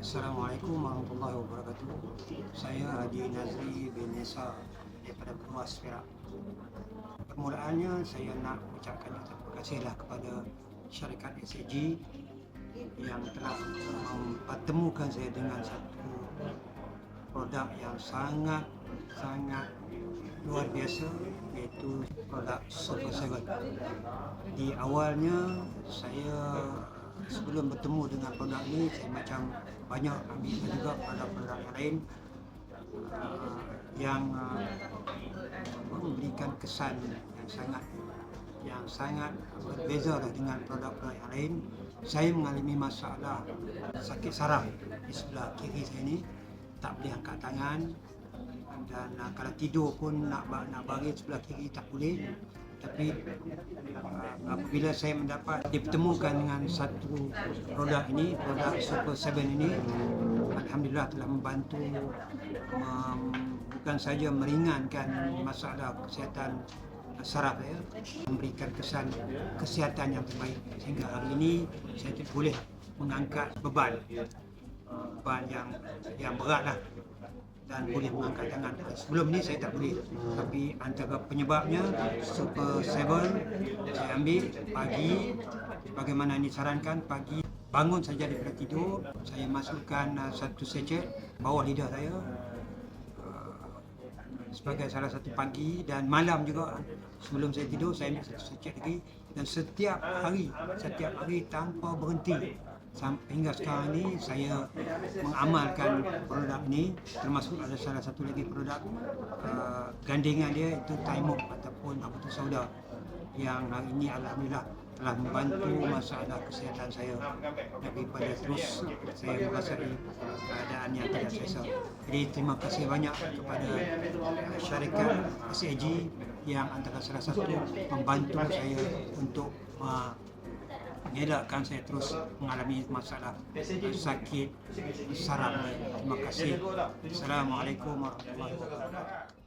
Assalamualaikum warahmatullahi wabarakatuh. Saya Haji Nazri bin Nisa daripada Perluas Perak. Permulaannya saya nak ucapkan terima kasihlah kepada syarikat SAG yang telah mempertemukan saya dengan satu produk yang sangat luar biasa, iaitu produk Super 7. Di awalnya saya sebelum bertemu dengan produk ini, saya macam banyak ambil juga produk-produk yang lain yang memberikan kesan yang sangat berbeza dengan produk-produk yang lain. Saya mengalami masalah sakit saraf di sebelah kiri saya ini, tak boleh angkat tangan, dan kalau tidur pun nak baring sebelah kiri tak boleh. Tapi apabila saya dipertemukan dengan satu produk ini, produk Super 7 ini, alhamdulillah telah membantu bukan saja meringankan masalah kesihatan saraf saya, memberikan kesan kesihatan yang terbaik, sehingga hari ini saya boleh mengangkat beban yang beratlah, dan boleh mengangkat tangan. Sebelum ni saya tak boleh, tapi antara penyebabnya Super 7 saya ambil pagi, bagaimana ini sarankan, pagi bangun saja daripada tidur, saya masukkan satu secet bawah lidah saya sebagai salah satu pagi, dan malam juga sebelum saya tidur saya ambil satu secet lagi, dan setiap hari tanpa berhenti. Sampai hingga sekarang ini saya mengamalkan produk ini, termasuk ada salah satu lagi produk gandingan dia, itu Thymoc ataupun Abu Sauda, yang hari ini alhamdulillah telah membantu masalah kesihatan saya daripada terus saya merasai keadaan yang tidak selesa. Jadi terima kasih banyak kepada syarikat SAG yang antara salah satu membantu saya untuk mengelakkan saya terus mengalami masalah sakit saraf. Terima kasih. Assalamualaikum warahmatullahi wabarakatuh.